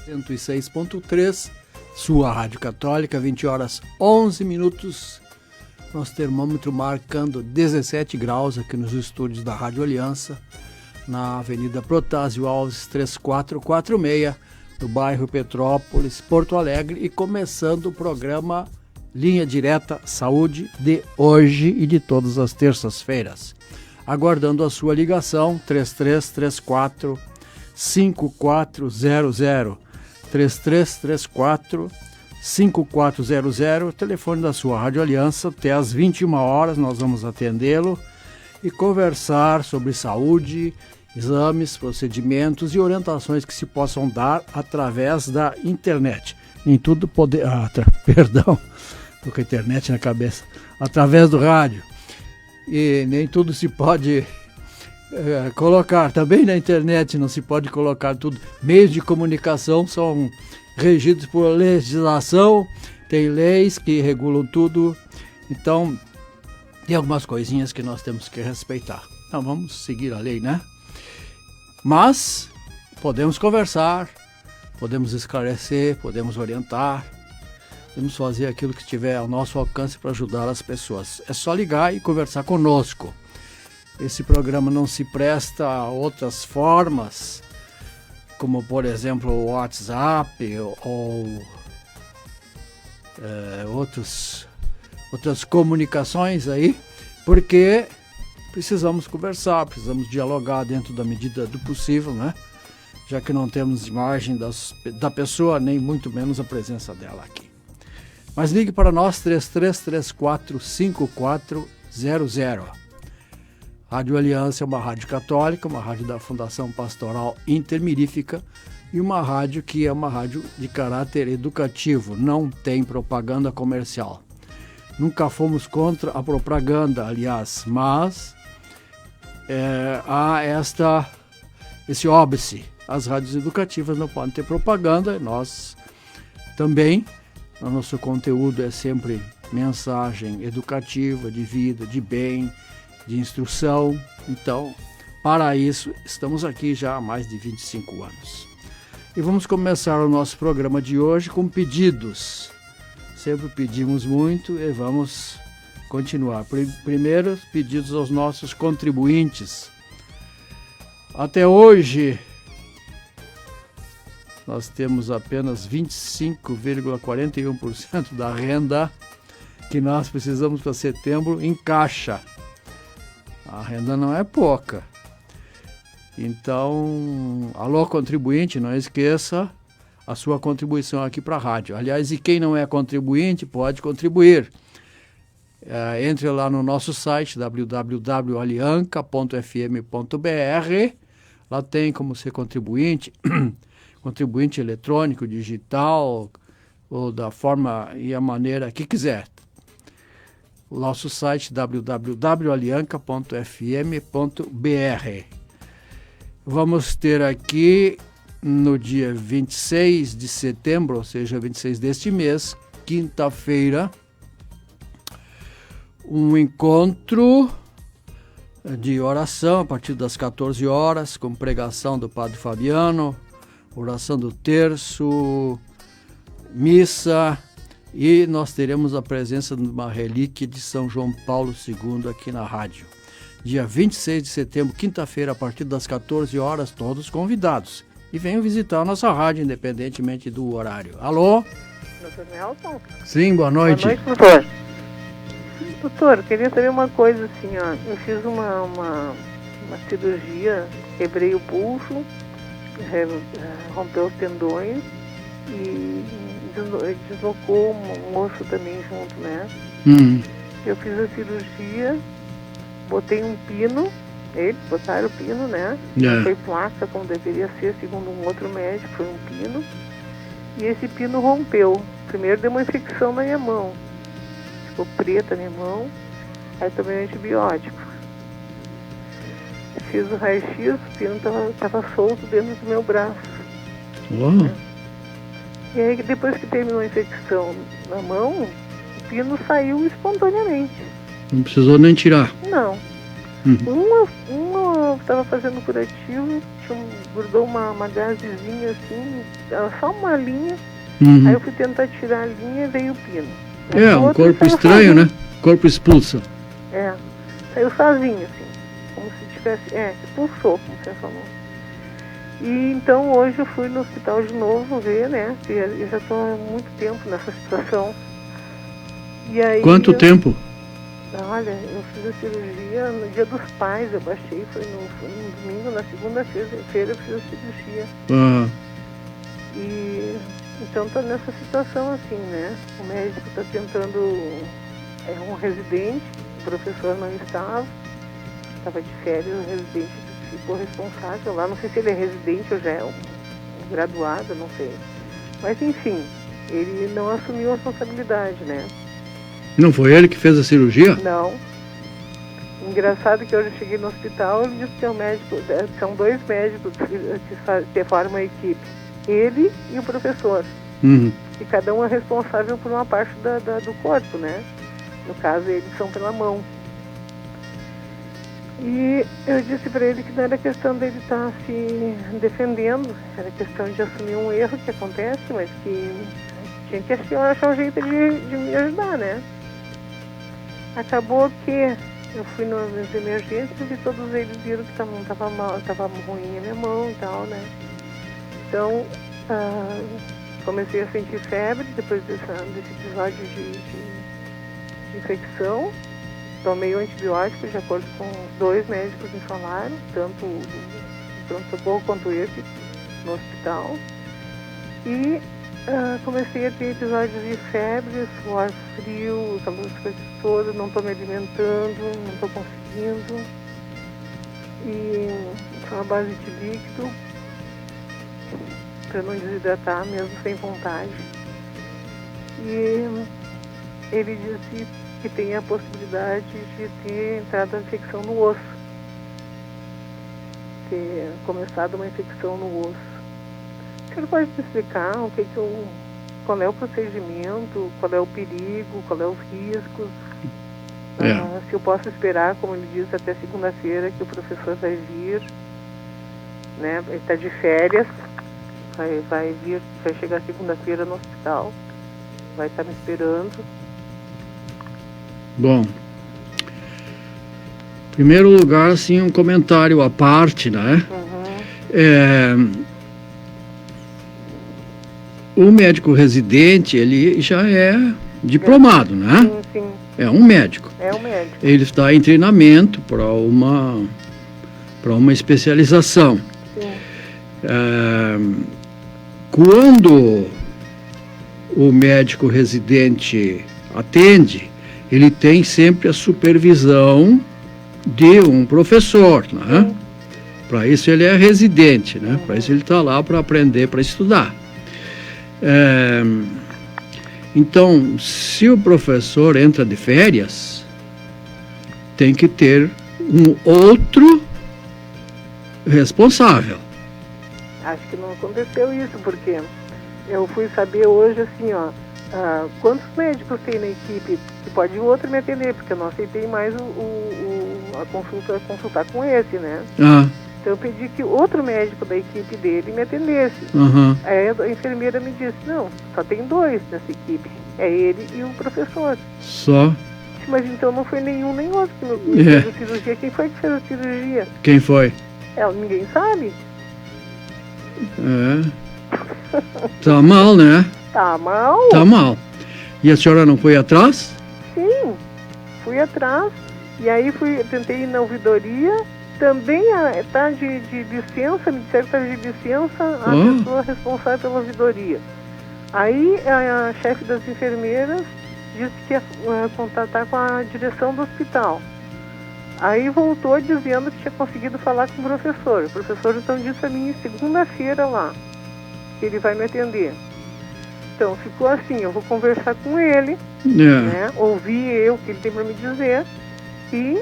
106.3, sua Rádio Católica, 20 horas 11 minutos. Nosso termômetro marcando 17 graus aqui nos estúdios da Rádio Aliança, na Avenida Protásio Alves 3446, no bairro Petrópolis, Porto Alegre, e começando o programa Linha Direta Saúde de hoje e de todas as terças-feiras. Aguardando a sua ligação, 3334 5400, 3334 5400, telefone da sua Rádio Aliança. Até às 21 horas nós vamos atendê-lo e conversar sobre saúde, exames, procedimentos e orientações que se possam dar através da internet. Nem tudo poder... perdão, tô com a internet na cabeça. Através do rádio. E nem tudo se pode colocar. Também na internet não se pode colocar tudo. Meios de comunicação são regidos por legislação, tem leis que regulam tudo. Então, tem algumas coisinhas que nós temos que respeitar. Então, vamos seguir a lei, né? Mas podemos conversar, podemos esclarecer, podemos orientar, podemos fazer aquilo que estiver ao nosso alcance para ajudar as pessoas. É só ligar e conversar conosco. Esse programa não se presta a outras formas, como por exemplo o WhatsApp ou outras comunicações aí, porque precisamos conversar, precisamos dialogar dentro da medida do possível, né? Já que não temos imagem da pessoa, nem muito menos a presença dela aqui. Mas ligue para nós, 3334 5400. Rádio Aliança é uma rádio católica, uma rádio da Fundação Pastoral Intermirífica e uma rádio que é uma rádio de caráter educativo, não tem propaganda comercial. Nunca fomos contra a propaganda, aliás, mas há esse óbice. As rádios educativas não podem ter propaganda, nós também. O nosso conteúdo é sempre mensagem educativa, de vida, de bem, de instrução. Então, para isso, estamos aqui já há mais de 25 anos. E vamos começar o nosso programa de hoje com pedidos. Sempre pedimos muito e vamos continuar. Primeiro, pedidos aos nossos contribuintes. Até hoje, nós temos apenas 25,41% da renda que nós precisamos para setembro em caixa. A renda não é pouca. Então, alô contribuinte, não esqueça a sua contribuição aqui para a rádio. Aliás, e quem não é contribuinte pode contribuir. Entre lá no nosso site www.alianca.fm.br. Lá tem como ser contribuinte, contribuinte eletrônico, digital, ou da forma e a maneira que quiser. O nosso site www.alianca.fm.br. Vamos ter aqui no dia 26 de setembro, ou seja, 26 deste mês, quinta-feira, um encontro de oração a partir das 14 horas, com pregação do Padre Fabiano, oração do terço, missa, e nós teremos a presença de uma relíquia de São João Paulo II aqui na rádio. Dia 26 de setembro, quinta-feira, a partir das 14 horas, todos convidados. E venham visitar a nossa rádio, independentemente do horário. Alô? Doutor Nelson? Sim, boa noite. Boa noite, doutor. Doutor, eu queria saber uma coisa assim, ó. Eu fiz uma cirurgia, quebrei o pulso, rompeu os tendões e deslocou um osso também junto, né? Eu fiz a cirurgia, botei um pino, eles botaram o pino, né? Não foi placa como deveria ser, segundo um outro médico, foi um pino. E esse pino rompeu. Primeiro deu uma infecção na minha mão. Ficou preta a minha mão. Aí tomei um antibiótico. Fiz o raio-x, o pino estava solto dentro do meu braço. E aí depois que terminou a infecção na mão, o pino saiu espontaneamente. Não precisou nem tirar? Não. Uma estava fazendo curativo, grudou uma gazezinha assim, só uma linha. Aí eu fui tentar tirar a linha e veio o pino. Um corpo estranho, né? Corpo expulso. Saiu sozinho, assim, como se tivesse, expulsou, como você falou. E então hoje eu fui no hospital de novo ver, né? Eu já estou há muito tempo nessa situação. E aí, quanto tempo? Olha, eu fiz a cirurgia no Dia dos Pais, eu baixei, foi no domingo, na segunda-feira eu fiz a cirurgia. E então estou nessa situação assim, né? O médico está tentando, é um residente, o professor não estava de férias, o residente ficou responsável lá, não sei se ele é residente ou já é um graduado, não sei. Mas enfim, ele não assumiu a responsabilidade, né? Não foi ele que fez a cirurgia? Não. Engraçado que hoje eu cheguei no hospital e disse que é um médico, são 2 médicos que formam a equipe. Ele e o professor. E cada um é responsável por uma parte do corpo, né? No caso, eles são pela mão. E eu disse para ele que não era questão dele estar se defendendo, era questão de assumir um erro que acontece, mas que tinha que achar um jeito de me ajudar, né? Acabou que eu fui nas emergências e todos eles viram que estava mal, estava ruim a minha mão e tal, né? Então, comecei a sentir febre depois desse episódio de infecção. Tomei o antibiótico de acordo com os 2 médicos me falaram, tanto o pronto-socorro quanto esse no hospital. E comecei a ter episódios de febre, suor frio, aquelas coisas todas, não estou me alimentando, não estou conseguindo. E só a base de líquido, para não desidratar, mesmo sem vontade. E ele disse que tem a possibilidade de ter entrado a infecção no osso, ter começado uma infecção no osso. O senhor pode me explicar qual é o procedimento, qual é o perigo, qual é os riscos? Se eu posso esperar, como ele disse, até segunda-feira que o professor vai vir, né? Ele está de férias, vai chegar segunda-feira no hospital, vai estar me esperando. Bom, em primeiro lugar, assim, um comentário à parte, né? O médico residente, ele já é diplomado, né? Sim, sim. É um médico. É um médico. Ele está em treinamento para uma especialização. Sim. Quando o médico residente atende, ele tem sempre a supervisão de um professor, né? Para isso ele é residente, né? Para isso ele está lá para aprender, para estudar. Então, se o professor entra de férias, tem que ter um outro responsável. Acho que não aconteceu isso, porque eu fui saber hoje, assim, quantos médicos tem na equipe, que pode o outro me atender, porque eu não aceitei mais consultar com esse, né? Então eu pedi que outro médico da equipe dele me atendesse. Aí a enfermeira me disse, não, só tem 2 nessa equipe, é ele e o professor. Só? Mas então não foi nenhum nem outro que me fez a cirurgia. Quem foi que fez a cirurgia? Quem foi? Ninguém sabe. Tá mal, né? Tá mal? Tá mal. E a senhora não foi atrás? Sim, fui atrás. E aí tentei ir na ouvidoria. Também está de licença, me disseram que está de licença a pessoa responsável pela ouvidoria. Aí a chefe das enfermeiras disse que ia contatar com a direção do hospital. Aí voltou dizendo que tinha conseguido falar com o professor. O professor então disse a mim segunda-feira lá, que ele vai me atender. Então ficou assim, eu vou conversar com ele, né, ouvir o que ele tem para me dizer, e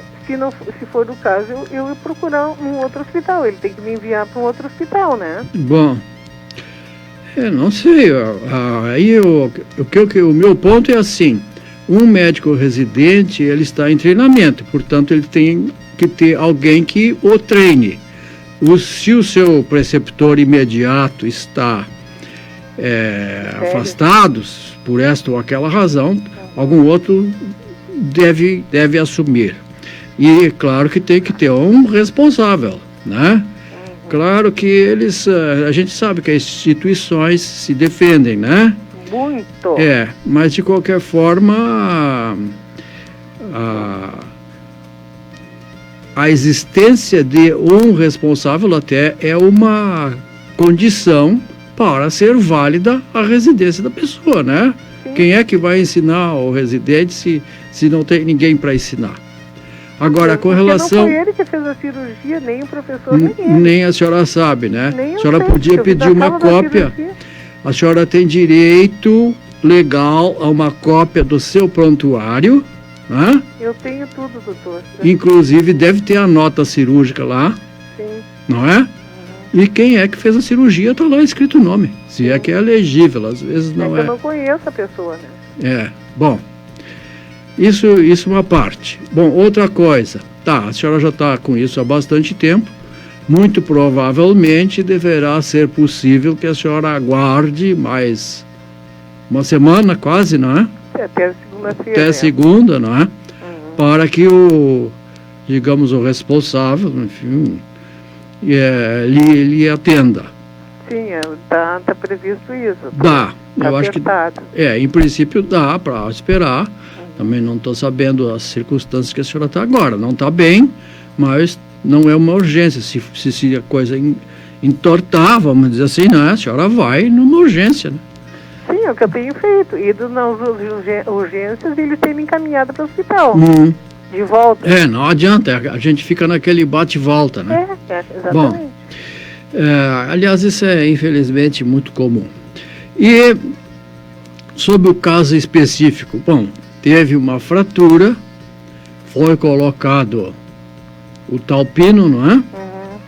se for o caso, eu ia procurar um outro hospital. Ele tem que me enviar para um outro hospital, né? Bom, não sei, aí o meu ponto é assim, um médico residente, ele está em treinamento, portanto ele tem que ter alguém que o treine. Se o seu preceptor imediato está afastado por esta ou aquela razão, algum outro deve assumir. E claro que tem que ter um responsável, né? Claro que a gente sabe que as instituições se defendem, né? Muito. Mas de qualquer forma, a existência de um responsável até é uma condição para ser válida a residência da pessoa, né? Sim. Quem é que vai ensinar o residente se não tem ninguém para ensinar? Agora, com relação... Não foi ele que fez a cirurgia, nem o professor, nem ele. Nem a senhora sabe, né? Nem a senhora podia pedir uma cópia. A senhora tem direito legal a uma cópia do seu prontuário, né? Eu tenho tudo, doutor. Inclusive, deve ter a nota cirúrgica lá. Sim. Não é? E quem é que fez a cirurgia, está lá escrito o nome. Se é que é legível, às vezes não é. Eu não conheço a pessoa, né? Bom... Isso é uma parte. Bom, outra coisa. A senhora já está com isso há bastante tempo. Muito provavelmente deverá ser possível que a senhora aguarde mais uma semana, quase, não é? Até segunda-feira. Até segunda, não é? Para que o responsável, enfim, lhe atenda. Sim, tá previsto isso. Dá. Eu acho testado. que em princípio dá para esperar. Também não estou sabendo as circunstâncias que a senhora está agora. Não está bem, mas não é uma urgência. Se a coisa entortar, vamos dizer assim, né? A senhora vai numa urgência, né? Sim, é o que eu tenho feito. Ido nas urgências e eles têm me encaminhado para o hospital. De volta. Não adianta. A gente fica naquele bate-volta, né? Exatamente. Bom, aliás, isso é infelizmente muito comum. E sobre o caso específico, bom... Teve uma fratura, foi colocado o tal pino, não é?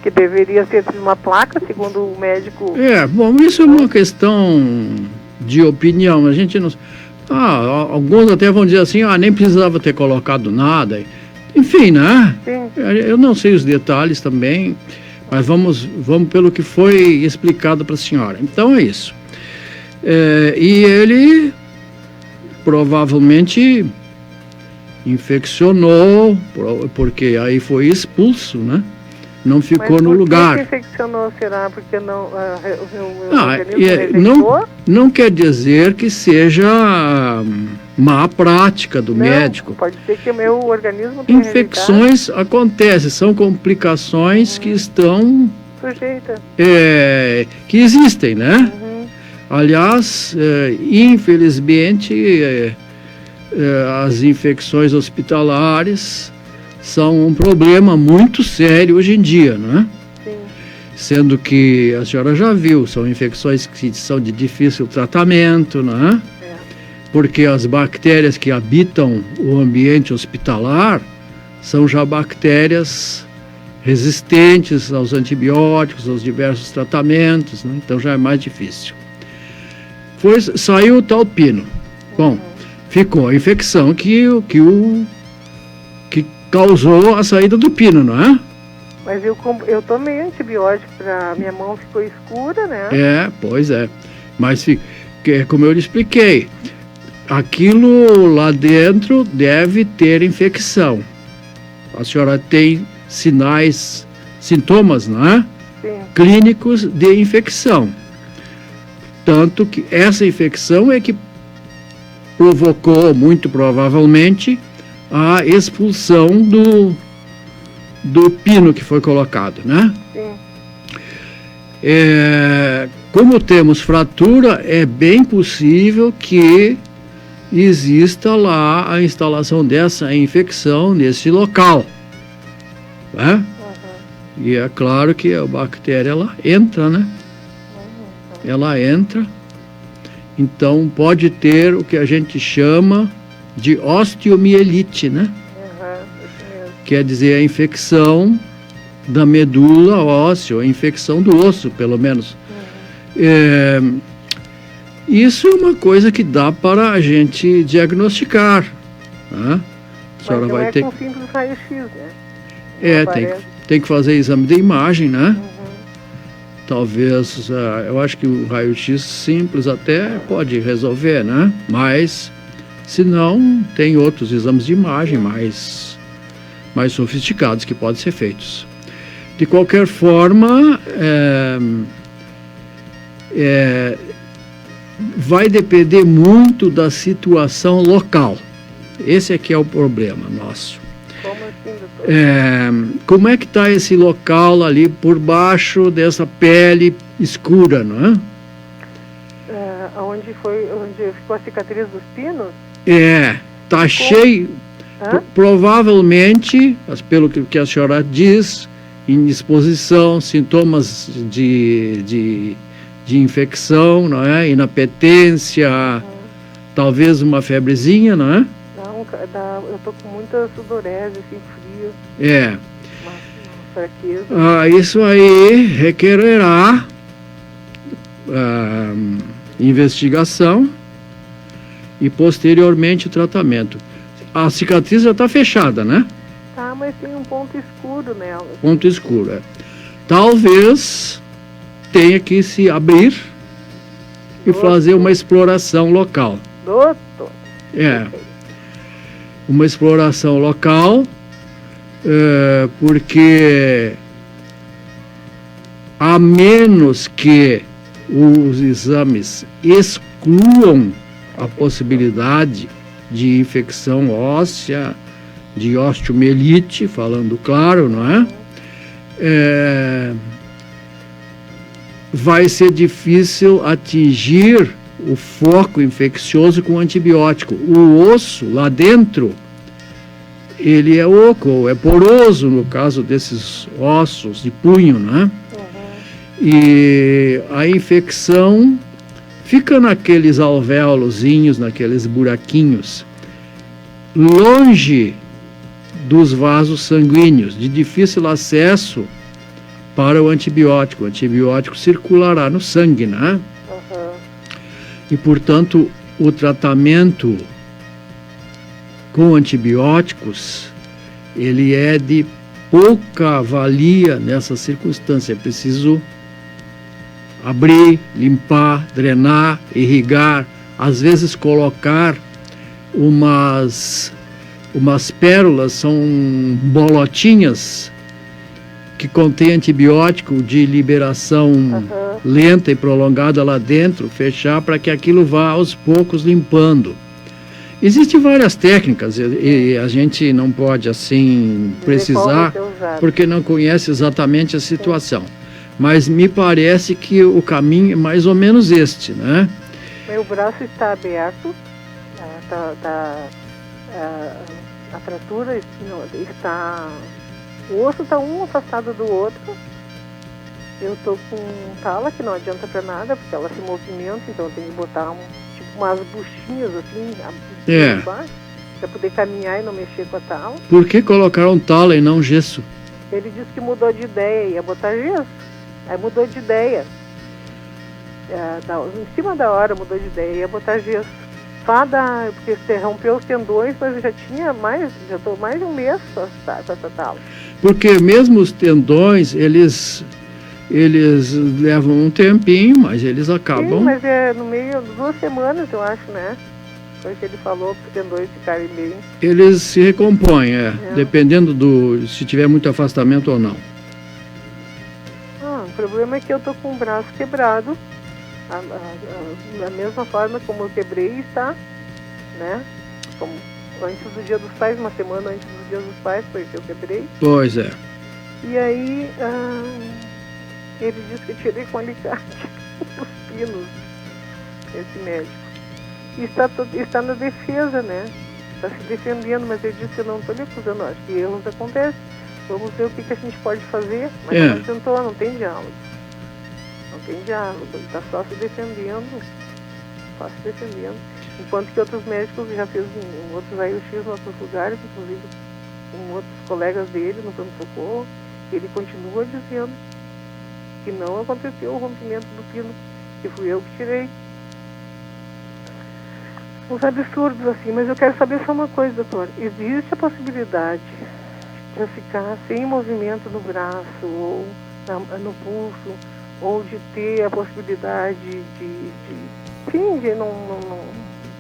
Que deveria ser uma placa, segundo o médico. Bom, isso é uma questão de opinião. A gente não... alguns até vão dizer assim, nem precisava ter colocado nada. Enfim, né? Sim. Eu não sei os detalhes também, mas vamos pelo que foi explicado para a senhora. Então é isso. E ele... provavelmente infeccionou, porque aí foi expulso, né? Não ficou no lugar. Mas por que infeccionou, será? Porque não, o organismo não quer dizer que seja má prática do médico. Pode ser que o meu organismo tenha infecções acontecem, são complicações que estão... sujeitas. Que existem, né? Aliás, infelizmente, as infecções hospitalares são um problema muito sério hoje em dia, né? Sim. Sendo que a senhora já viu, são infecções que são de difícil tratamento, né? Porque as bactérias que habitam o ambiente hospitalar são já bactérias resistentes aos antibióticos, aos diversos tratamentos, né? Então já é mais difícil. Saiu o tal pino. Bom, ficou a infecção que causou a saída do pino, não é? Mas eu tomei antibiótico, minha mão ficou escura, né? Pois é. Mas, como eu lhe expliquei, aquilo lá dentro deve ter infecção. A senhora tem sintomas, não é? Sim. Clínicos de infecção. Tanto que essa infecção é que provocou, muito provavelmente, a expulsão do pino que foi colocado, né? Sim. Como temos fratura, é bem possível que exista lá a instalação dessa infecção nesse local, né? E é claro que a bactéria, ela entra, né? Ela entra, então pode ter o que a gente chama de osteomielite, né? Quer dizer, a infecção da medula óssea, a infecção do osso, pelo menos. Isso é uma coisa que dá para a gente diagnosticar, né? Mas não vai ter... com simples raio-x, Tem que fazer exame de imagem, né? Talvez, eu acho que o raio-x simples até pode resolver, né? Mas, se não, tem outros exames de imagem mais sofisticados que podem ser feitos. De qualquer forma, vai depender muito da situação local. Esse aqui é o problema nosso. Como assim, doutor? Como é que está esse local ali por baixo dessa pele escura, não é? Onde ficou a cicatriz dos pinos? Está cheio. Provavelmente, pelo que a senhora diz, indisposição, sintomas de infecção, não é? Inapetência, talvez uma febrezinha, não é? Não, eu tô com muita sudorese, assim, frio. Uma fraqueza. Isso aí requererá investigação e posteriormente o tratamento. A cicatriz já está fechada, né? Tá, mas tem um ponto escuro nela. Ponto escuro, Talvez tenha que se abrir e fazer uma exploração local. Doutor? Uma exploração local, porque a menos que os exames excluam a possibilidade de infecção óssea, de osteomielite, falando claro, não é? Vai ser difícil atingir o foco infeccioso com antibiótico. O osso lá dentro, ele é oco, ou é poroso no caso desses ossos de punho, né? E a infecção fica naqueles alvéolozinhos, naqueles buraquinhos, longe dos vasos sanguíneos, de difícil acesso para o antibiótico. O antibiótico circulará no sangue, né? E, portanto, o tratamento com antibióticos, ele é de pouca valia nessa circunstância. É preciso abrir, limpar, drenar, irrigar, às vezes colocar umas pérolas, são bolotinhas que contém antibiótico de liberação lenta e prolongada lá dentro, fechar para que aquilo vá aos poucos limpando. Existem várias técnicas e a gente não pode assim precisar porque não conhece exatamente a situação. Mas me parece que o caminho é mais ou menos este, né? Meu braço está aberto, a fratura está... O osso está um afastado do outro. Eu estou com tala que não adianta para nada, porque ela se movimenta, então eu tenho que botar umas buchinhas assim, para poder caminhar e não mexer com a tala. Por que colocaram tala e não gesso? Ele disse que mudou de ideia, ia botar gesso. Aí mudou de ideia. Em cima da hora mudou de ideia, ia botar gesso. Porque você rompeu os tendões, mas eu já estou mais de um mês com essa tala. Porque mesmo os tendões, eles levam um tempinho, mas eles acabam... Sim, mas é no meio de 2 semanas, eu acho, né? Foi o que ele falou, para os tendões ficarem bem. Eles se recompõem, dependendo se tiver muito afastamento ou não. O problema é que eu tô com o braço quebrado, da mesma forma como eu quebrei, está, né? Como antes do Dia dos Pais, uma semana antes do Dia dos Pais, foi que eu quebrei. Pois é. E aí, ele disse que eu tirei com alicate os pinos, esse médico. E está na defesa, né? Está se defendendo, mas ele disse que eu não estou lhe acusando, acho que erros acontecem. Vamos ver o que a gente pode fazer, mas não tentou, não tem diálogo. Não tem diálogo, ele está só se defendendo. Enquanto que outros médicos já fez um outro raio-x em outros lugares, inclusive com outros colegas dele no pronto-socorro, ele continua dizendo que não aconteceu o rompimento do pino, que fui eu que tirei. Uns absurdos assim, mas eu quero saber só uma coisa, doutor. Existe a possibilidade para ficar sem movimento no braço ou no pulso, ou de ter a possibilidade de não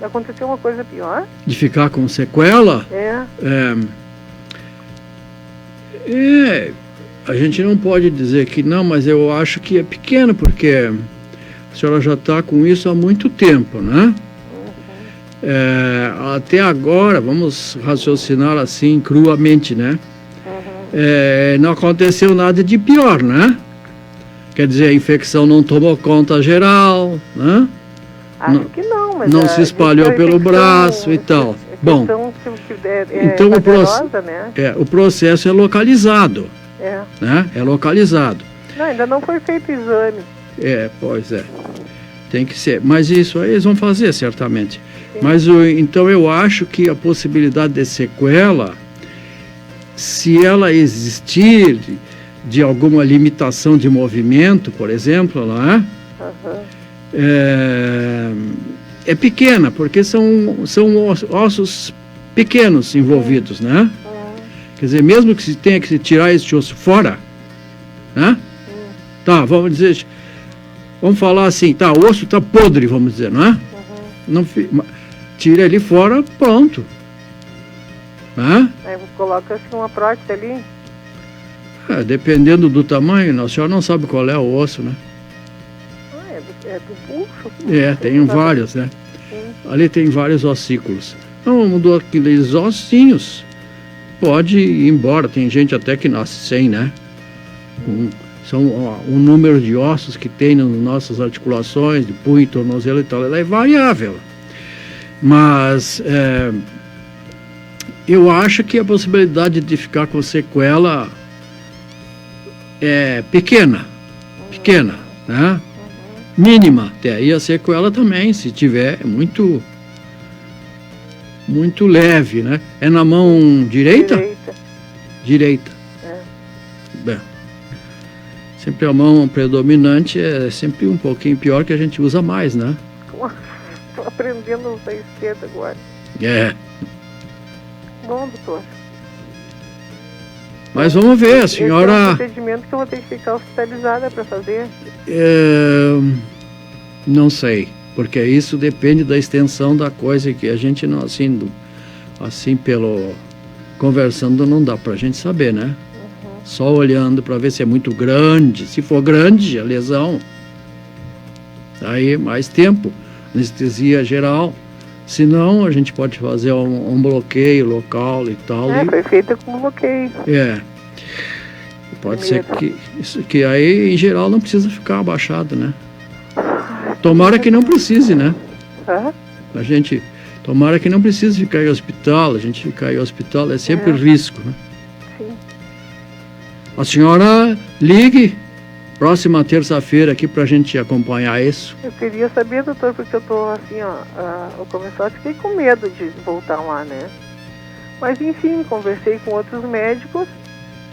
acontecer uma coisa pior? De ficar com sequela? A gente não pode dizer que não, mas eu acho que é pequeno, porque a senhora já está com isso há muito tempo, né? Até agora, vamos raciocinar assim, cruamente, né? Não aconteceu nada de pior, né? Quer dizer, a infecção não tomou conta geral, né? Acho que não, mas não se espalhou pelo braço e tal. Bom, então o processo é localizado. Né? É localizado. Não, ainda não foi feito exame. Pois é. Tem que ser. Mas isso aí eles vão fazer, certamente. Sim. Mas então eu acho que a possibilidade de sequela, se ela existir de alguma limitação de movimento, por exemplo, não é? É pequena, porque são ossos pequenos envolvidos, né? Quer dizer, mesmo que se tenha que tirar esse osso fora, né? Tá, vamos falar assim, tá, o osso tá podre, vamos dizer, não é? Não, tira ele fora, pronto. Né? Aí coloca assim uma prótese ali? Dependendo do tamanho, a senhora não sabe qual é o osso, né? É do pulso? Tem vários, né? Sim. Ali tem vários ossículos. Não, mudou aqueles ossinhos. Pode ir embora, tem gente até que nasce sem, né? São um número de ossos que tem nas nossas articulações, de punho, tornozelo e tal, ela é variável. Mas eu acho que a possibilidade de ficar com sequela é pequena, né? Mínima, até aí a sequela também, se tiver, é muito leve, né? É na mão direita? Direita. Bem, sempre a mão predominante é sempre um pouquinho pior, que a gente usa mais, né? Estou aprendendo a usar a esquerda agora. Bom, doutor. Mas vamos ver, a senhora... Esse é um procedimento que eu vou ter que ficar hospitalizada para fazer? Não sei, porque isso depende da extensão da coisa, que a gente não, assim pelo... conversando não dá pra gente saber, né? Só olhando para ver se é muito grande. Se for grande a lesão, aí mais tempo, anestesia geral. Se não, a gente pode fazer um bloqueio local e tal. Foi feita com bloqueio. Pode ser que aí, em geral, não precisa ficar abaixado, né? Tomara que não precise, né? Tomara que não precise ficar em hospital. A gente ficar em hospital é sempre risco, né? Sim. A senhora ligue próxima terça-feira aqui pra gente acompanhar isso. Eu queria saber, doutor, porque eu tô assim, eu começar, fiquei com medo de voltar lá, né? Mas enfim, conversei com outros médicos,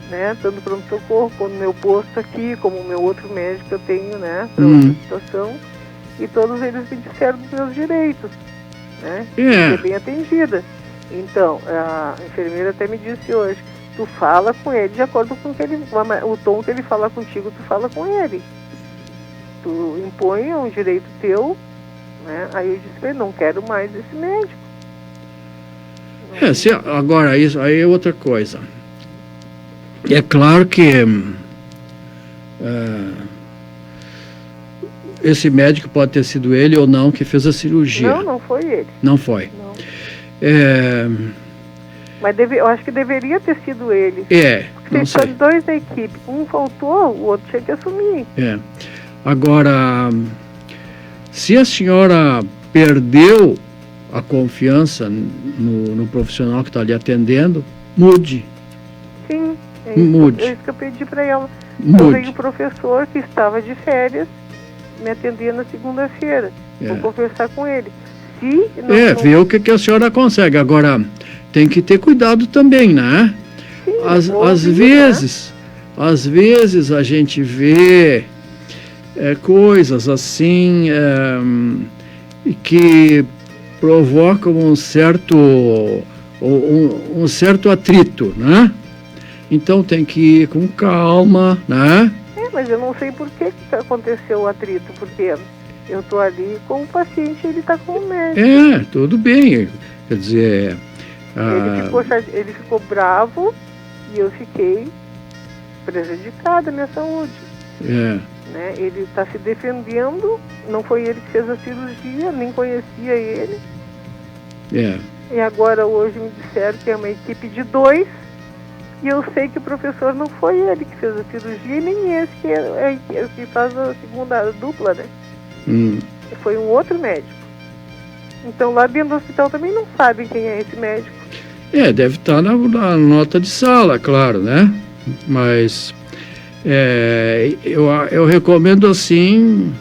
né? Tanto pronto-socorro, como meu posto aqui, como o meu outro médico que eu tenho, né? Para outra situação. E todos eles me disseram dos meus direitos, né? Ser bem atendida. Então, a enfermeira até me disse hoje, tu fala com ele de acordo com o tom que ele fala contigo, tu fala com ele. Tu impõe um direito teu, né? Aí eu disse pra ele, não quero mais esse médico. Agora, isso aí é outra coisa. É claro que esse médico pode ter sido ele ou não que fez a cirurgia. Não foi ele. Não foi. Não. Mas eu acho que deveria ter sido ele. Porque são dois da equipe. Um faltou, o outro tinha que assumir. Agora, se a senhora perdeu a confiança no profissional que está ali atendendo, mude. Sim, mude. É isso que eu pedi para ela. Mude. Eu veio o professor que estava de férias me atender na segunda-feira. Vou conversar com ele. Ver o que a senhora consegue. Agora, tem que ter cuidado também, né? Sim, às vezes a gente vê coisas assim que provocam um certo atrito, né? Então tem que ir com calma, né? Mas eu não sei por que aconteceu o atrito, porque eu tô ali com o paciente e ele tá com o médico. Tudo bem. Quer dizer... Ele ficou bravo e eu fiquei prejudicada minha saúde. Né? Ele está se defendendo, não foi ele que fez a cirurgia, nem conhecia ele. E agora hoje me disseram que é uma equipe de 2 e eu sei que o professor não foi ele que fez a cirurgia e nem esse que faz a segunda dupla, né? Foi um outro médico. Então lá dentro do hospital também não sabem quem é esse médico. Deve estar na nota de sala, claro, né? Mas eu recomendo assim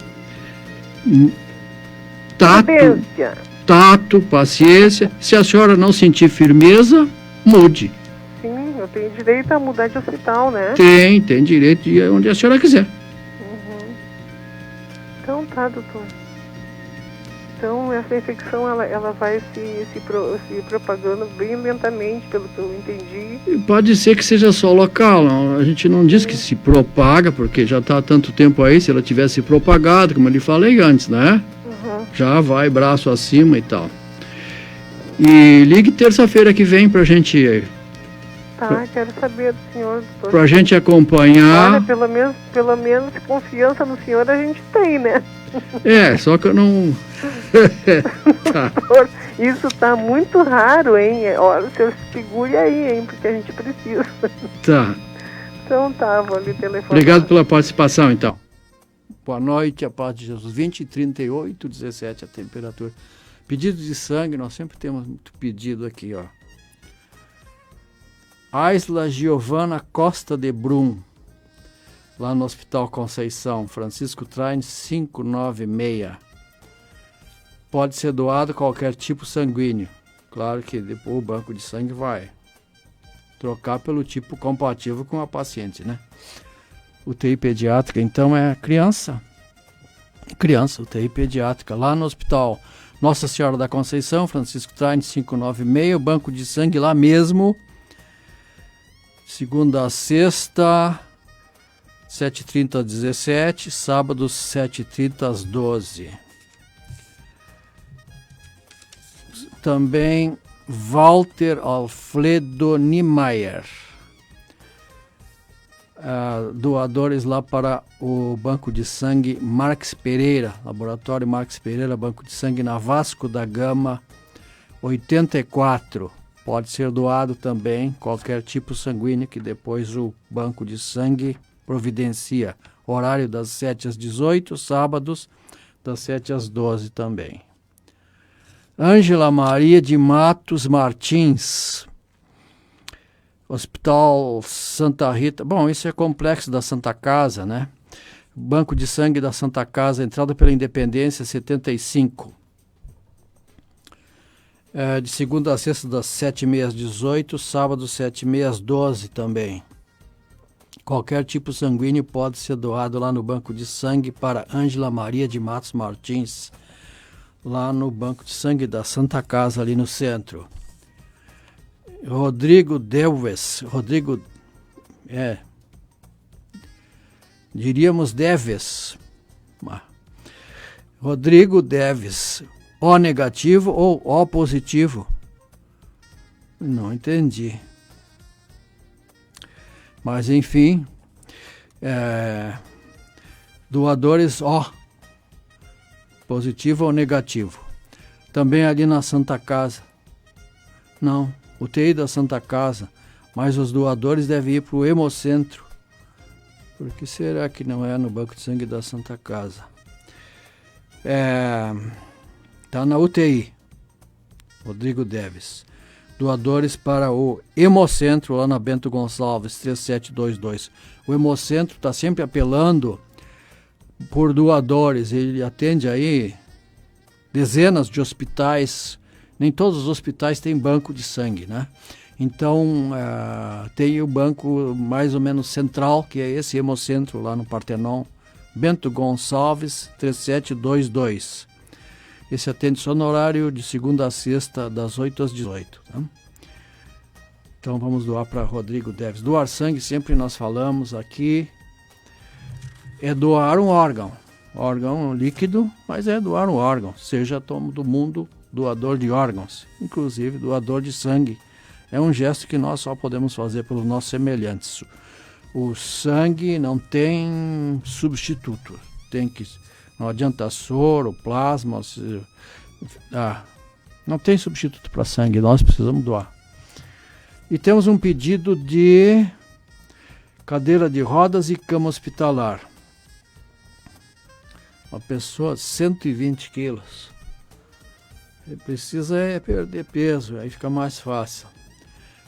tato, paciência. Se a senhora não sentir firmeza, mude. Sim, eu tenho direito a mudar de hospital, né? Tem direito de ir onde a senhora quiser. Então tá, doutor. Então essa infecção ela vai se propagando bem lentamente, pelo que eu entendi. Pode ser que seja só local, não, a gente não diz que se propaga, porque já está há tanto tempo aí. Se ela tivesse propagado, como eu lhe falei antes, né? Já vai braço acima e tal. E ligue terça-feira que vem pra gente... quero saber do senhor, doutor. Pra gente acompanhar... Olha, pelo menos confiança no senhor a gente tem, né? Só que eu não... Doutor, isso tá muito raro, hein? Olha, o senhor segure aí, hein? Porque a gente precisa. Então tá, vou lhe telefonar. Obrigado pela participação, então. Boa noite, a paz de Jesus. 20,38, 17 a temperatura. Pedido de sangue, nós sempre temos muito pedido aqui, ó. Aisla Giovana Costa de Brum, lá no Hospital Conceição, Francisco Traines 596. Pode ser doado qualquer tipo sanguíneo. Claro que depois o banco de sangue vai trocar pelo tipo compatível com a paciente, né? UTI pediátrica, então, é criança, UTI pediátrica, lá no Hospital Nossa Senhora da Conceição, Francisco Traines 596, banco de sangue lá mesmo, segunda a sexta, 7h30 às 17h, sábado 7h30 às 12h. Também Walter Alfredo Niemeyer, doadores lá para o Banco de Sangue Marques Pereira, Laboratório Marques Pereira, Banco de Sangue na Vasco da Gama 84. Pode ser doado também qualquer tipo sanguíneo que depois o Banco de Sangue providencia. Horário das 7 às 18, sábados das 7 às 12 também. Ângela Maria de Matos Martins, Hospital Santa Rita. Bom, isso é complexo da Santa Casa, né? Banco de Sangue da Santa Casa, entrada pela Independência 75. De segunda a sexta das 7h30 às 18, sábado 7h30 às 12 também. Qualquer tipo sanguíneo pode ser doado lá no Banco de Sangue para Ângela Maria de Matos Martins, lá no Banco de Sangue da Santa Casa, ali no centro. Rodrigo Deves, diríamos Deves. Rodrigo Deves, O negativo ou O positivo? Não entendi. Mas enfim, doadores O, positivo ou negativo. Também ali na Santa Casa. Não, UTI da Santa Casa, mas os doadores devem ir para o Hemocentro. Por que será que não é no Banco de Sangue da Santa Casa? Está na UTI, Rodrigo Deves. Doadores para o Hemocentro, lá na Bento Gonçalves, 3722. O Hemocentro está sempre apelando por doadores. Ele atende aí dezenas de hospitais. Nem todos os hospitais têm banco de sangue, né? Então, tem o banco mais ou menos central, que é esse Hemocentro, lá no Partenon, Bento Gonçalves, 3722. Esse atende só no horário de segunda a sexta, das 8 às 18. Tá? Então vamos doar para Rodrigo Deves. Doar sangue, sempre nós falamos aqui, é doar um órgão. Órgão líquido, mas é doar um órgão. Seja todo mundo doador de órgãos, inclusive doador de sangue. É um gesto que nós só podemos fazer pelos nossos semelhantes. O sangue não tem substituto. Não adianta soro, plasma. Não tem substituto para sangue, nós precisamos doar. E temos um pedido de cadeira de rodas e cama hospitalar. Uma pessoa de 120 quilos. Ele precisa perder peso, aí fica mais fácil.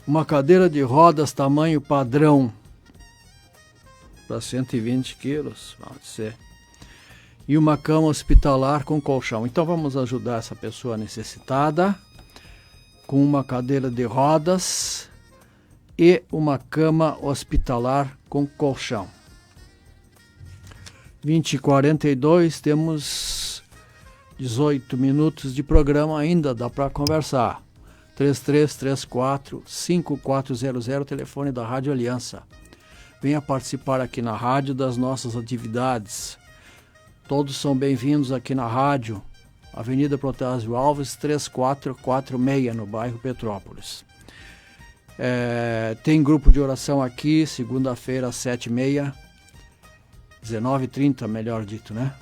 Uma cadeira de rodas tamanho padrão para 120 quilos, pode ser. E uma cama hospitalar com colchão. Então vamos ajudar essa pessoa necessitada com uma cadeira de rodas e uma cama hospitalar com colchão. 20h42, temos 18 minutos de programa ainda, dá para conversar. 3334-5400, telefone da Rádio Aliança. Venha participar aqui na rádio das nossas atividades. Todos são bem-vindos aqui na rádio, Avenida Protásio Alves, 3446, no bairro Petrópolis. Tem grupo de oração aqui, segunda-feira, às 7h30, 19h30, melhor dito, né?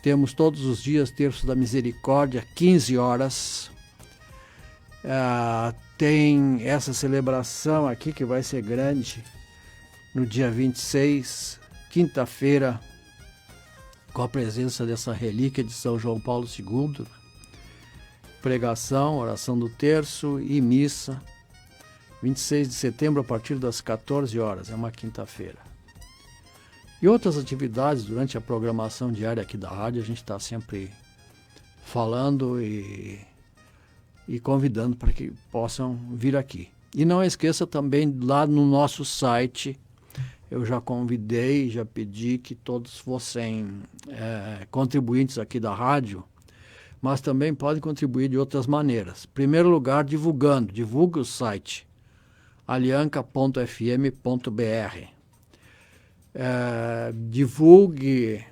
Temos todos os dias Terço da Misericórdia, 15 horas. Tem essa celebração aqui que vai ser grande, no dia 26, quinta-feira, com a presença dessa relíquia de São João Paulo II. Pregação, oração do terço e missa. 26 de setembro, a partir das 14 horas, é uma quinta-feira. E outras atividades durante a programação diária aqui da rádio, a gente está sempre falando e convidando para que possam vir aqui. E não esqueça também, lá no nosso site, eu já convidei, já pedi que todos fossem contribuintes aqui da rádio, mas também podem contribuir de outras maneiras. Em primeiro lugar, divulgue o site alianca.fm.br. Divulgue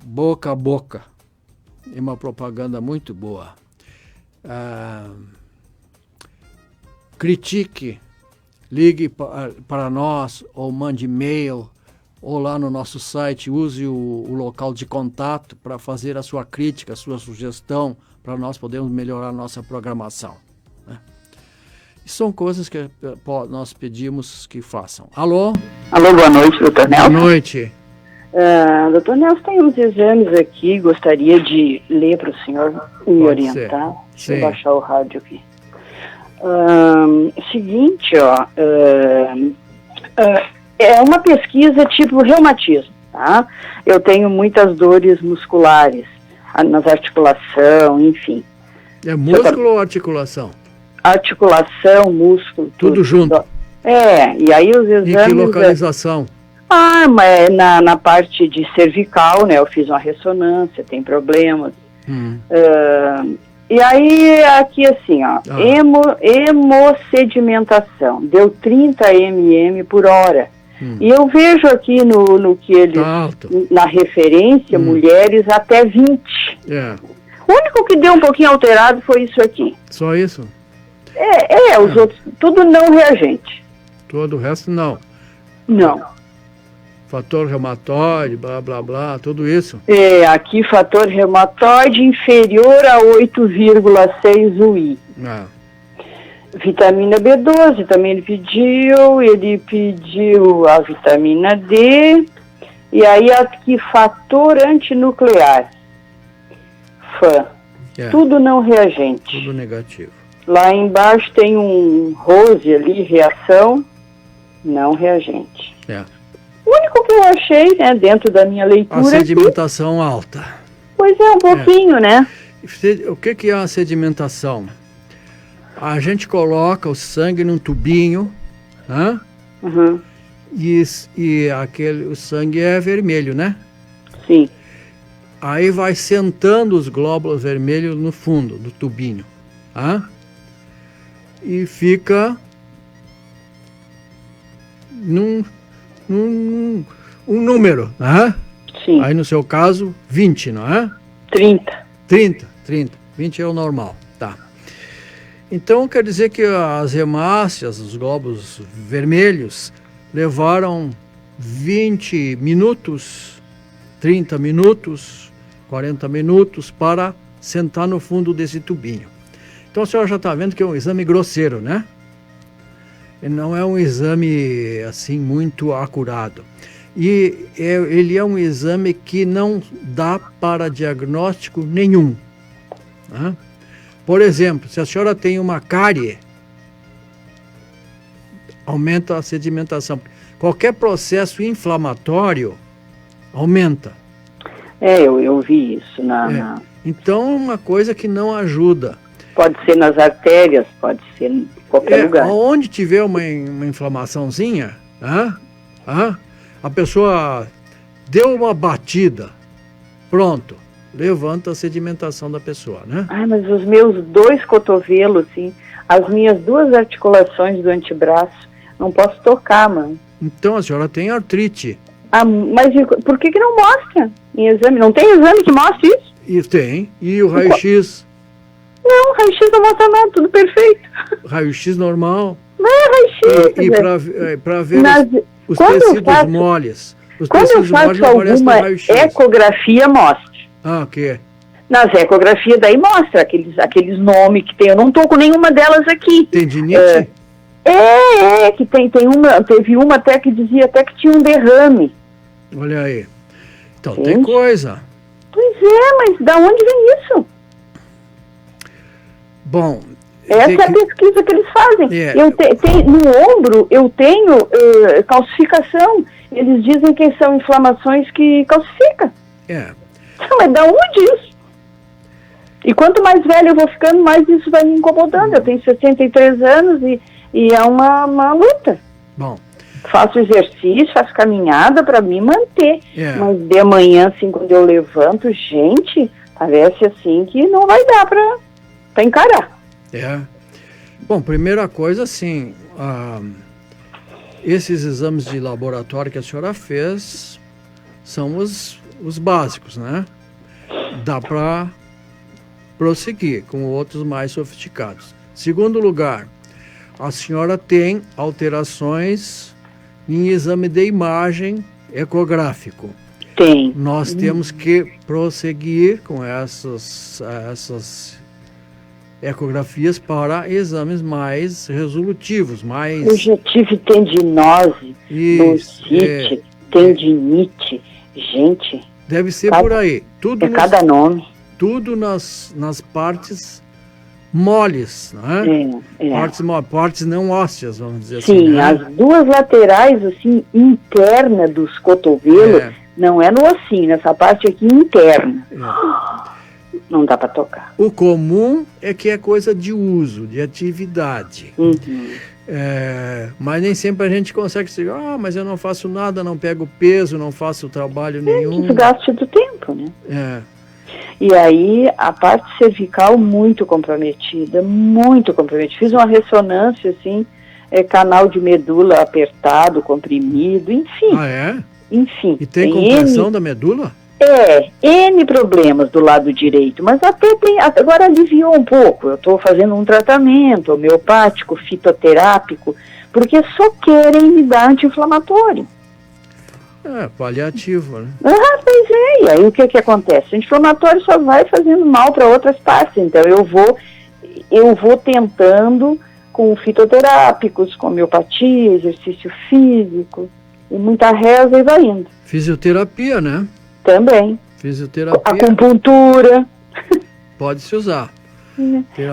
boca a boca. É uma propaganda muito boa. Critique, ligue para nós, ou mande e-mail, ou lá no nosso site, use o local de contato para fazer a sua crítica, a sua sugestão, para nós podermos melhorar a nossa programação. E são coisas que nós pedimos que façam. Alô? Alô, boa noite, doutor Nelson. Boa noite. Doutor Nelson, tem uns exames aqui, gostaria de ler para o senhor me orientar. Deixa eu baixar o rádio aqui. Seguinte, é uma pesquisa tipo reumatismo, tá? Eu tenho muitas dores musculares, nas articulações, enfim. É músculo ou articulação? Articulação, músculo, tudo junto. E aí os exames... Em que localização? Mas na parte de cervical, né? Eu fiz uma ressonância, tem problemas. E aí, aqui assim, hemossedimentação, deu 30 mm por hora. E eu vejo aqui no que eles, na referência, mulheres até 20. O único que deu um pouquinho alterado foi isso aqui. Só isso? Os outros, tudo não reagente. Todo o resto não? Não. Fator reumatoide, blá, blá, blá, tudo isso? Aqui fator reumatoide inferior a 8,6 UI. Vitamina B12 também ele pediu a vitamina D, e aí aqui fator antinuclear, tudo não reagente. Tudo negativo. Lá embaixo tem um rose ali, reação, não reagente. O único que eu achei, né, dentro da minha leitura... A sedimentação alta. Pois um pouquinho, né? O que é a sedimentação? A gente coloca o sangue num tubinho, né? E o sangue é vermelho, né? Sim. Aí vai sentando os glóbulos vermelhos no fundo do tubinho. e fica um número, né? Sim. Aí no seu caso, 20, não é? 30. 20 é o normal, tá. Então quer dizer que as hemácias, os glóbulos vermelhos, levaram 20 minutos, 30 minutos, 40 minutos para sentar no fundo desse tubinho. Então a senhora já está vendo que é um exame grosseiro, né? Não é um exame assim muito acurado. E ele é um exame que não dá para diagnóstico nenhum, né? Por exemplo, se a senhora tem uma cárie, aumenta a sedimentação. Qualquer processo inflamatório aumenta. Eu vi isso Então é uma coisa que não ajuda. Pode ser nas artérias, pode ser em qualquer lugar. Onde tiver uma inflamaçãozinha, a pessoa deu uma batida, pronto, levanta a sedimentação da pessoa, né? Mas os meus 2 cotovelos, assim, as minhas 2 articulações do antebraço, não posso tocar, mano. Então a senhora tem artrite. Mas por que não mostra em exame? Não tem exame que mostre isso? E tem. E o raio-x? Não, raio-x não mostra nada, tudo perfeito. Raio-x normal. Não é raio-x. E para ver os tecidos moles. Quando eu faço alguma ecografia, mostra. O quê? Nas ecografias daí mostra aqueles nomes que tem. Eu não tô com nenhuma delas aqui. Tendinite? Que teve uma até que dizia até que tinha um derrame. Olha aí. Então tem coisa. Pois é, mas da onde vem isso? Bom... Essa é a pesquisa que eles fazem. No ombro eu tenho calcificação. Eles dizem que são inflamações que calcificam. Mas da onde isso? E quanto mais velho eu vou ficando, mais isso vai me incomodando. Eu tenho 63 anos e é uma luta. Bom. Faço exercício, faço caminhada para me manter. Mas de manhã, assim, quando eu levanto, gente, parece assim que não vai dar para encarar. Bom, primeira coisa, assim, esses exames de laboratório que a senhora fez são os básicos, né? Dá para prosseguir com outros mais sofisticados. Segundo lugar, a senhora tem alterações em exame de imagem ecográfico. Tem. Nós temos que prosseguir com essas ecografias para exames mais resolutivos, mais... Eu já tive tendinose, bursite, tendinite, gente... Deve ser por aí. Tudo cada nome. Tudo nas partes moles, né? Partes não ósseas, vamos dizer assim. Sim, as 2 laterais, assim, interna dos cotovelos, não é no ossinho, nessa parte aqui interna. Não dá para tocar. O comum é que é coisa de uso, de atividade. Mas nem sempre a gente consegue dizer, mas eu não faço nada, não pego peso, não faço trabalho nenhum. Desgaste do tempo, né? E aí a parte cervical muito comprometida. Fiz uma ressonância, assim, canal de medula apertado, comprimido, enfim. Enfim. E tem compressão da medula? N problemas do lado direito, mas agora aliviou um pouco. Eu estou fazendo um tratamento homeopático, fitoterápico, porque só querem me dar anti-inflamatório. Paliativo, né? Pois é. E aí o que acontece? O anti-inflamatório só vai fazendo mal para outras partes. Então eu vou tentando com fitoterápicos, com homeopatia, exercício físico, e muita reza e vai indo. Fisioterapia, né? Também. Fisioterapia. Acupuntura. Pode-se usar.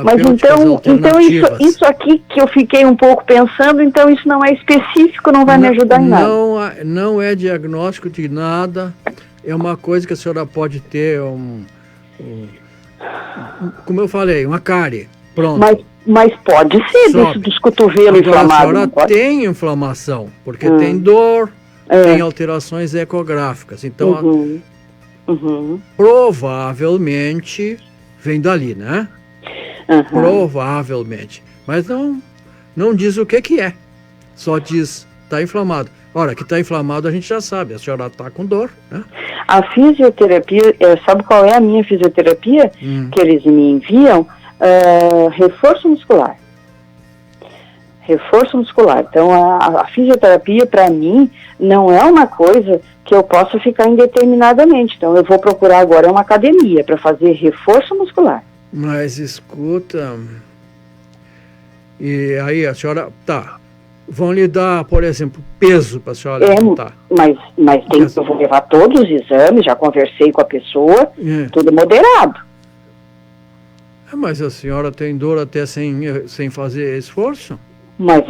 Mas então isso aqui que eu fiquei um pouco pensando, então isso não é específico, não vai me ajudar em nada. Não é diagnóstico de nada, é uma coisa que a senhora pode ter, como eu falei, uma cárie, pronto. Mas pode ser dos cotovelos inflamados. A senhora tem inflamação, porque tem dor, tem alterações ecográficas, então provavelmente vem dali, né? Provavelmente. Mas não diz o que é. Só diz, está inflamado. Ora, que está inflamado a gente já sabe, a senhora está com dor, né? A fisioterapia, sabe qual é a minha fisioterapia? Que eles me enviam? Reforço muscular. Reforço muscular. Então, a fisioterapia, para mim, não é uma coisa que eu possa ficar indeterminadamente. Então, eu vou procurar agora uma academia para fazer reforço muscular. Mas, escuta... E aí, a senhora... Tá. Vão lhe dar, por exemplo, peso para a senhora levantar. Mas eu vou levar todos os exames, já conversei com a pessoa, tudo moderado. Mas a senhora tem dor até sem fazer esforço? Mas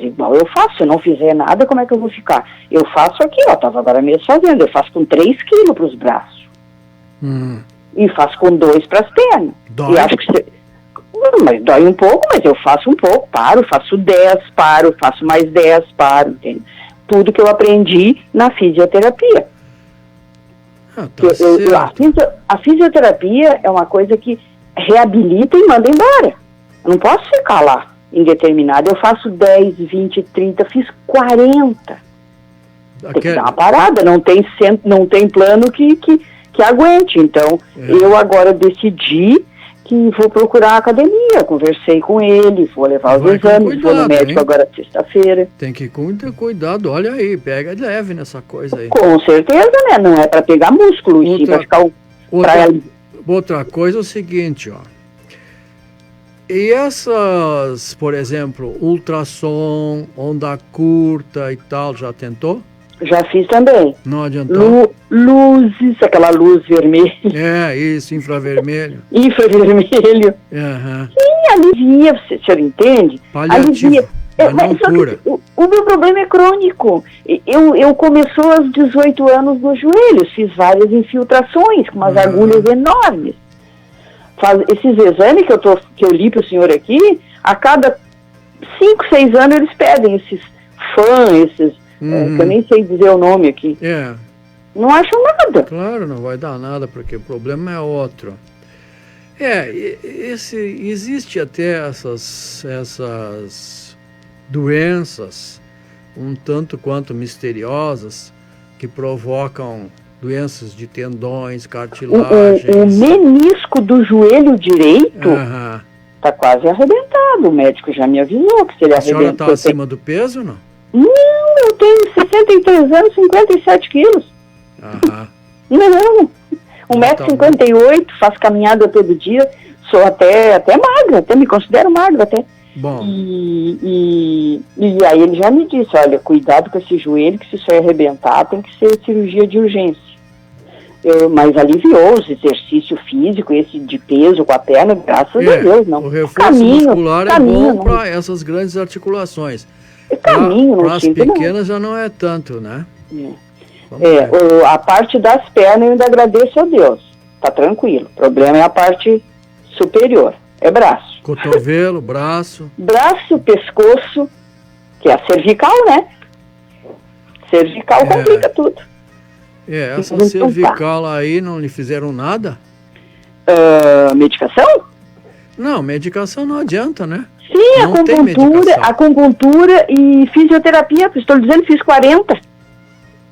igual eu faço, se eu não fizer nada, como é que eu vou ficar? Eu faço aqui, estava agora mesmo fazendo, eu faço com 3 quilos para os braços. E faço com 2 para as pernas. Dói? E acho que mas dói um pouco, mas eu faço um pouco, paro, faço 10, paro, faço mais 10, paro, entende? Tudo que eu aprendi na fisioterapia. A fisioterapia é uma coisa que reabilita e manda embora. Eu não posso ficar lá indeterminado. Eu faço 10, 20, 30, fiz 40. Tem que dar uma parada, não tem plano que aguente. Então, eu agora decidi que vou procurar a academia. Conversei com ele, vou levar os exames, vou no médico agora sexta-feira. Tem que ter cuidado, olha aí, pega leve nessa coisa aí. Com certeza, né? Não é para pegar músculo, e sim para ficar outra coisa é o seguinte, ó. E essas, por exemplo, ultrassom, onda curta e tal, já tentou? Já fiz também. Não adiantou? Luzes, aquela luz vermelha. Isso, infravermelho. Infravermelho. Sim, alivia, o senhor entende? Alivia. Mas não cura. O meu problema é crônico. Eu começou aos 18 anos nos joelhos, fiz várias infiltrações com umas agulhas enormes. Esses exames que eu li para o senhor aqui, a cada 5, 6 anos eles pedem esses que eu nem sei dizer o nome aqui. Não acham nada. Claro, não vai dar nada, porque o problema é outro. Existe até essas doenças um tanto quanto misteriosas que provocam doenças de tendões, cartilagens. O menisco do joelho direito está quase arrebentado. O médico já me avisou que se ele arrebentou... A senhora está acima do peso ou não? Não, eu tenho 63 anos, 57 quilos. Não, 1,58 m, faço caminhada todo dia, sou até magra, até me considero magra até. Bom. E aí ele já me disse, olha, cuidado com esse joelho, que se isso arrebentar, tem que ser cirurgia de urgência. Mas aliviou os exercícios físicos, esse de peso com a perna, graças a Deus, não. O reforço muscular é bom para essas grandes articulações. Para as pequenas já não é tanto, né? A parte das pernas eu ainda agradeço a Deus, tá tranquilo. O problema é a parte superior, é braço. Cotovelo, braço. Braço, pescoço, que é a cervical, né? Cervical complica tudo. Essa cervical aí não lhe fizeram nada? Medicação? Não, medicação não adianta, né? Sim, acupuntura e fisioterapia, estou dizendo, fiz 40.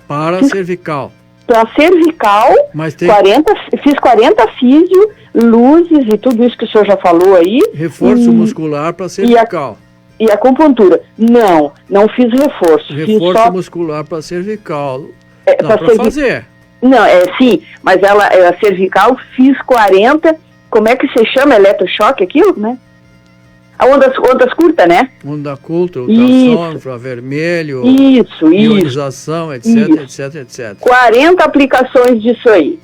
Para cervical. Para cervical, mas fiz 40 físio, luzes e tudo isso que o senhor já falou aí. Reforço muscular para cervical. E acupuntura. Não fiz reforço. Reforço muscular para cervical. Dá para fazer. Não, sim, mas a cervical fiz 40, como é que se chama? Eletrochoque, aquilo, né? A ondas curtas, né? Onda curta, ultrassom, infravermelho, ionização, etc. 40 aplicações disso aí.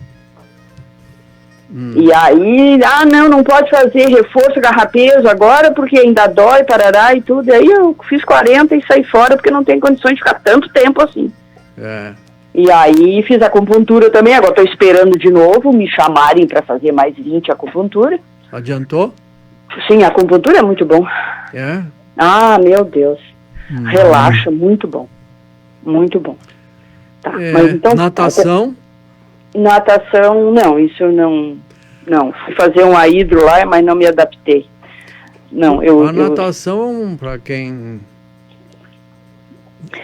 E aí, não pode fazer reforço garrapeso agora, porque ainda dói, parará e tudo. E aí eu fiz 40 e saí fora, porque não tem condições de ficar tanto tempo assim. E aí fiz acupuntura também, agora estou esperando de novo me chamarem para fazer mais 20 acupuntura. Adiantou? Sim, a acupuntura é muito bom. Meu Deus. Relaxa, muito bom. Muito bom. Tá, mas então, natação? Natação, não, isso não. Fui fazer um hidro lá, mas não me adaptei. Não, a natação, para quem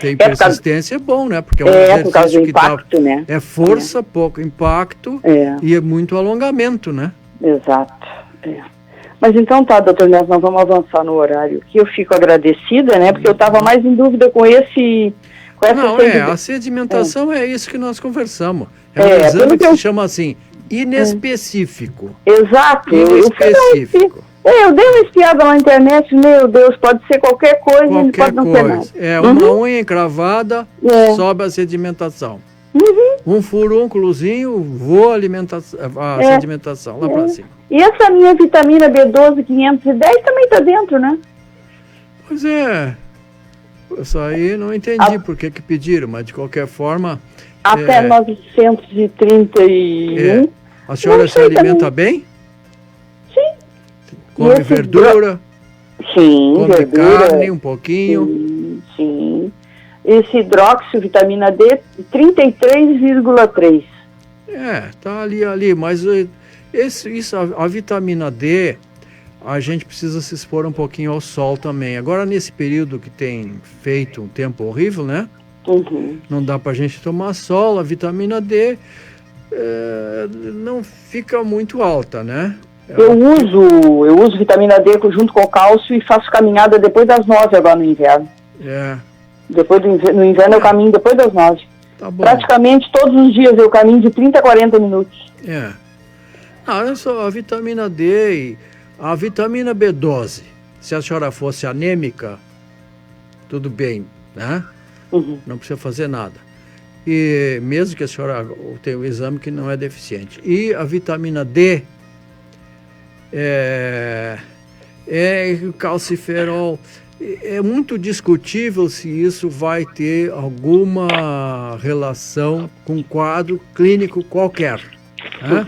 tem persistência, é bom, né? Porque é um exercício por causa do impacto, né? É força, pouco impacto e é muito alongamento, né? Exato. Mas então tá, doutor Nelson, nós vamos avançar no horário, que eu fico agradecida, né? Porque eu estava mais em dúvida com essa a sedimentação é isso que nós conversamos. É um exame que se chama assim, inespecífico. Exato. Inespecífico. Eu dei uma espiada na internet, meu Deus, pode ser qualquer coisa, pode não ser nada. Uma unha encravada, sobe a sedimentação. Um furúnculozinho, voa a sedimentação lá para cima. E essa minha vitamina B12 510 também está dentro, né? Pois é. Isso aí não entendi por que pediram, mas de qualquer forma... Até 931. A senhora se alimenta bem? Sim. Come verdura? Sim, come verdura. Carne um pouquinho? Sim. Esse hidróxido, vitamina D, 33,3. Tá ali, mas a vitamina D, a gente precisa se expor um pouquinho ao sol também. Agora, nesse período que tem feito um tempo horrível, né? Não dá pra gente tomar sol, a vitamina D não fica muito alta, né? Eu uso vitamina D junto com o cálcio e faço caminhada depois das 9 agora no inverno. Depois no inverno eu caminho depois das 9. Tá bom. Praticamente todos os dias eu caminho de 30 a 40 minutos. Olha só, a vitamina D e a vitamina B12, se a senhora fosse anêmica, tudo bem, né? Não precisa fazer nada. E mesmo que a senhora tenha um exame que não é deficiente. E a vitamina D, calciferol, é muito discutível se isso vai ter alguma relação com um quadro clínico qualquer. Né?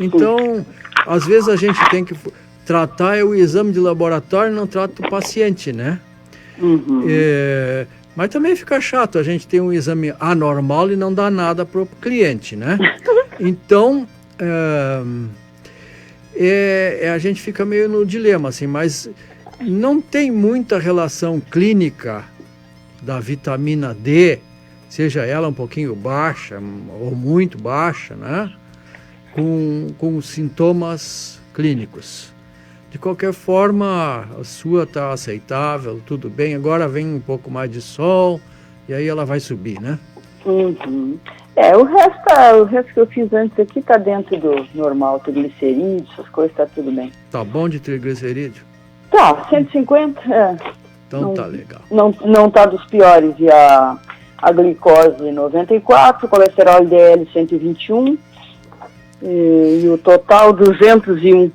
Então, às vezes a gente tem que tratar o exame de laboratório e não trata o paciente, né? Mas também fica chato, a gente tem um exame anormal e não dá nada para o cliente, né? Então, a gente fica meio no dilema, assim, mas não tem muita relação clínica da vitamina D, seja ela um pouquinho baixa ou muito baixa, né? Com sintomas clínicos. De qualquer forma, a sua está aceitável, tudo bem. Agora vem um pouco mais de sol e aí ela vai subir, né? O resto que eu fiz antes aqui está dentro do normal, triglicerídeo, essas coisas, está tudo bem. Tá bom de triglicerídeo? Tá, 150, Então não, tá legal. Não tá dos piores. E a glicose 94, o colesterol LDL 121 e o total 201.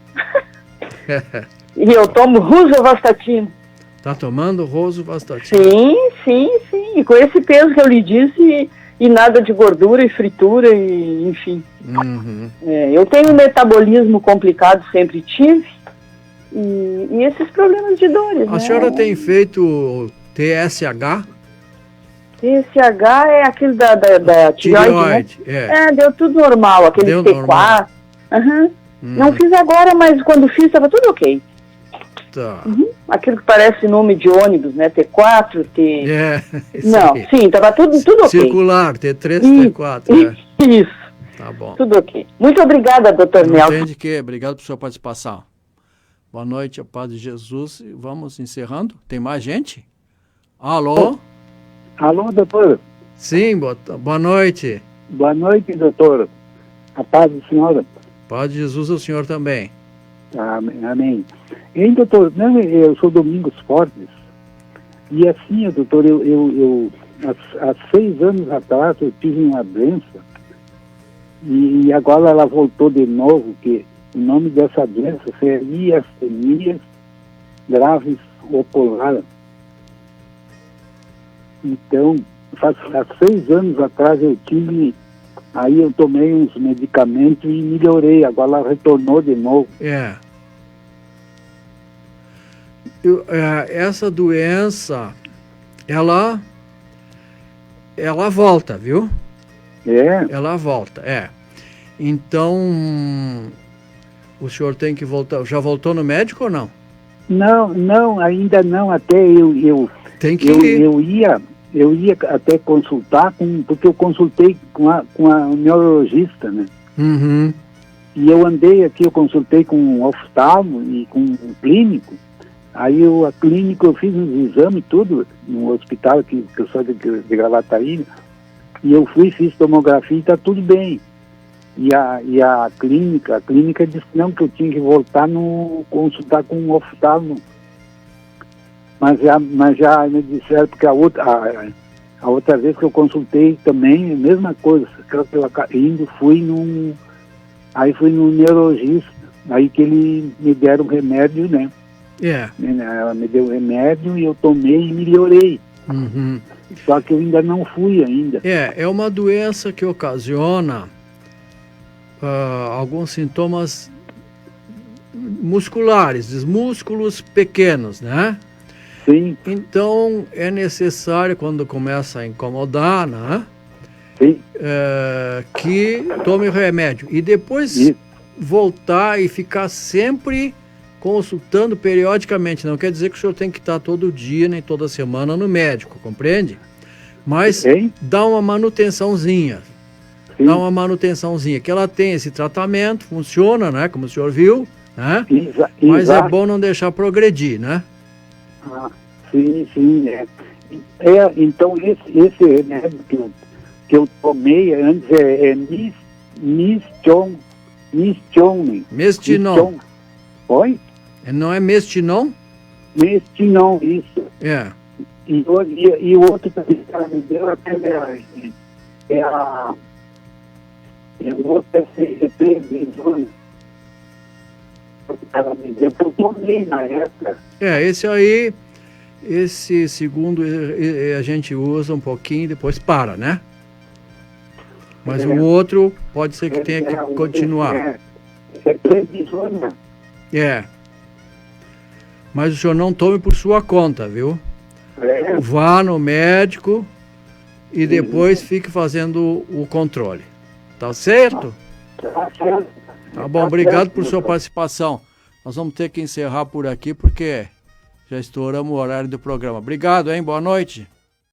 E eu tomo rosuvastatina. Tá tomando rosuvastatina? Sim. E com esse peso que eu lhe disse, e nada de gordura e fritura, e enfim. Eu tenho um metabolismo complicado, sempre tive, e esses problemas de dores. A senhora tem feito TSH? TSH é aquele da tireoide, né? Deu tudo normal, aquele T4. Não fiz agora, mas quando fiz estava tudo ok. Tá. Aquilo que parece nome de ônibus, né? T4, Não, aí. Sim, estava tudo ok. Circular, T3, T4. Isso. Tá bom. Tudo ok. Muito obrigada, doutor Nelson. Não tem de quê. Obrigado por sua participação. Boa noite, a paz de Jesus. Vamos encerrando. Tem mais gente? Alô? Alô, doutor? Sim, boa noite. Boa noite, doutor. A paz do senhor. Paz de Jesus ao senhor também. Amém. E doutor, eu sou Domingos Fortes. E assim, doutor, eu há 6 anos atrás eu tive uma doença e agora ela voltou de novo, que o nome dessa doença é miastenia graves ocular. Então, há 6 anos atrás eu tive, aí eu tomei uns medicamentos e melhorei, agora ela retornou de novo. Essa doença, ela volta, viu? Ela volta, Então, o senhor tem que voltar. Já voltou no médico ou não? Não, ainda não. Até Tem que ir. Eu ia até consultar, porque eu consultei com a neurologista, né? Uhum. E eu andei aqui, eu consultei com um oftalmo e com um clínico. Aí a clínica, eu fiz uns exames tudo no hospital aqui, que eu sou de Gravataí, e eu fiz tomografia e está tudo bem. E a clínica disse não, que eu tinha que voltar consultar com um oftalmo. Mas já me disseram, porque a outra vez que eu consultei também, a mesma coisa, fui no neurologista, aí que ele me deram remédio, né? Ela me deu remédio e eu tomei e melhorei. Uhum. Só que eu ainda não fui ainda. É uma doença que ocasiona alguns sintomas musculares, dos músculos pequenos, né? Sim. Então é necessário, quando começa a incomodar, né? Sim. Que tome o remédio e depois voltar e ficar sempre consultando periodicamente. Não quer dizer que o senhor tem que estar todo dia nem toda semana no médico, compreende? Mas dá uma manutençãozinha. Sim. Dá uma manutençãozinha, que ela tem esse tratamento, funciona, né? Como o senhor viu, né? Mas é bom não deixar progredir, né? Sim. Então esse remédio que eu tomei antes é Mestinon. Mestinon. Oi? Não é Mestinon? Mestinon, isso. E o outro que ela me deu o outro é CGP, ela me deu, eu tomei na época. Esse segundo a gente usa um pouquinho e depois para, né? Mas o outro pode ser que tenha que continuar. É prednisona. Mas o senhor não tome por sua conta, viu? Vá no médico e depois fique fazendo o controle. Tá certo? Tá certo. Tá bom, obrigado por sua participação. Nós vamos ter que encerrar por aqui porque já estouramos o horário do programa. Obrigado, hein? Boa noite.